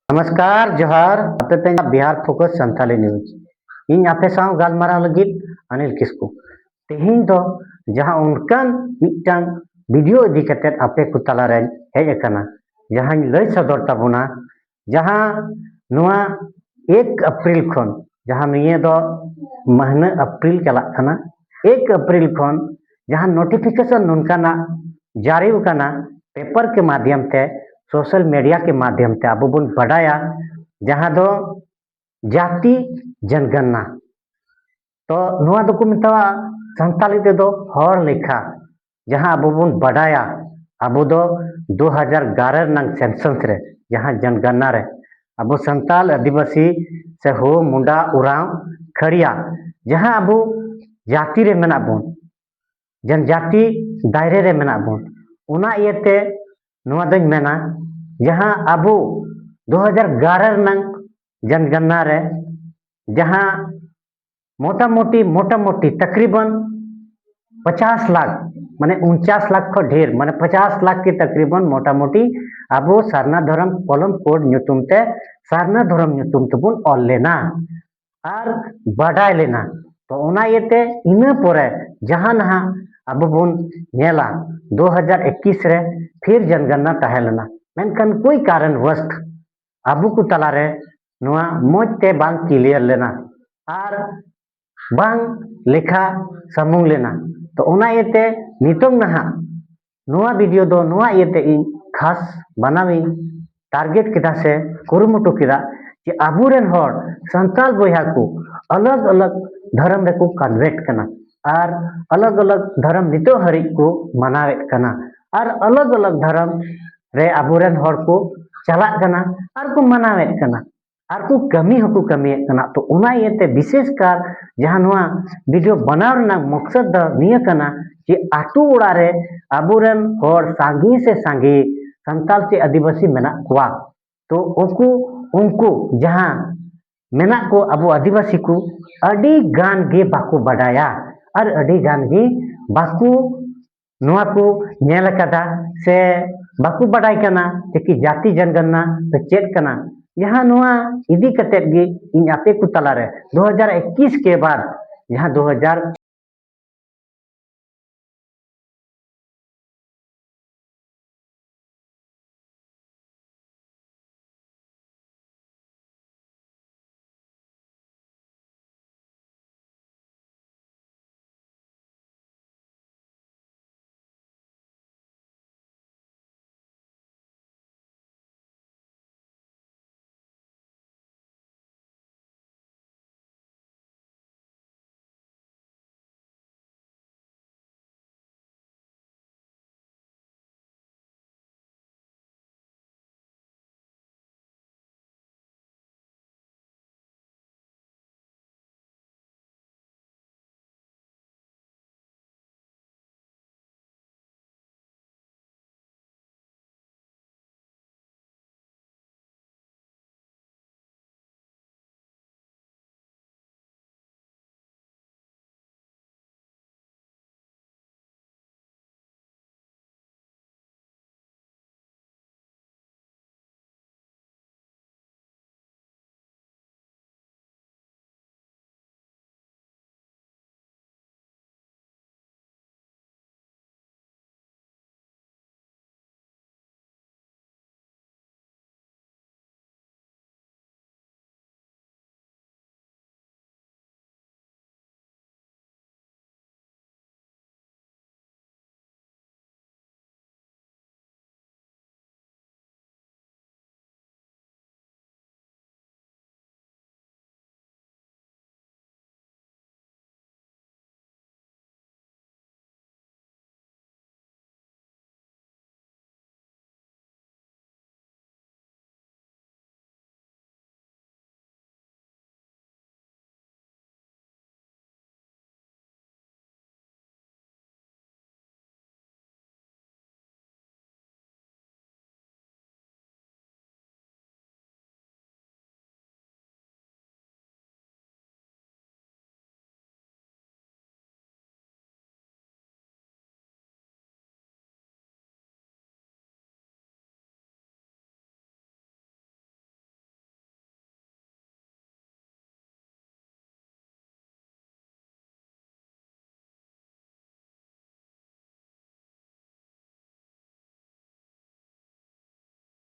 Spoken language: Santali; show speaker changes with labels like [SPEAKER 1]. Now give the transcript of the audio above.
[SPEAKER 1] नमस्कार जोहार आपे पे Bihar focus Santhali news in आपे साव गालमाराव लगित अनिल किस्कू तेहिं दो जहां उनकान मिटांग वीडियो इदी कतेत आपे को तलारे हेज अकाना जहां लय सदर ताबुना जहां नुआ 1 अप्रैल खन जहां निये दो महीना अप्रैल चलाक खाना 1 अप्रैल खन जहां नोटिफिकेशन उनकाना जारी उकाना पेपर के माध्यम से सोशल मीडिया के माध्यम से अब बन बढ़ाया जहां दो जाति जनगणना तो नुआ दो को मितवा संताली ते दो हर लेखा जहां अब बन बढ़ाया अब दो 2011 नंग सेंसस रे जहां जनगणना रे अब संताल आदिवासी से हो मुंडा उराव खड़िया जहां अब जाति रे मेना बन जनजाति दायरे रे मेना बन उना इयते नुआ दኝ मेना जहां अबो 2011 नंग जनगणना रे जहां मोटा मोटी तकरीबन 50 लाख माने 49 लाख को ढेर माने 50 लाख के तकरीबन मोटा मोटी अबो सारना धर्म कलम कोड ᱧᱩᱛᱩᱢ ते सारना धर्म ᱧᱩᱛᱩᱢ तबुन ऑल लेना और बढ़ाई लेना तो उना येते इना परे जहां नहा अब बुन नेला 2021 रे फिर जनगणना तहेलना मेनकन कोई कारणवश अबु को तलारे नुआ मोजते बांग क्लियर लेना और बांग लेखा समूंग लेना तो उना येते नितोंग नहा नुआ वीडियो दो नुआ येते इन खास बनावी टारगेट किदा से कुरुमुटु किदा कि अबुरेन हर संताल बोया को अलग अलग धर्म रे को कन्वर्ट करना और अलग अलग धर्म नितो हरि को मनावेत करना और अलग अलग धर्म रे अबुरेन हर को चला करना और को मनावेत करना और को कमी हो को कमी करना तो उना येते विशेष कर जहां नुआ वीडियो बनाव ना मकसद द निया करना कि आटू उड़ा रे अबुरेन हर सांगी से सांगी संताल से आदिवासी मेना कुआ तो ओकू उनको जहां मेना को अबो आदिवासी को अडी गान गे बाको बढ़ाया और अडी गान गे बाको नुआ को नेल कदा से बाको बढ़ाई कना कि जाति जनगणना तो चेक कना यहाँ नुआ इदी कतेत गे इन आपे को तलारे 2021 के बाद यहाँ 2000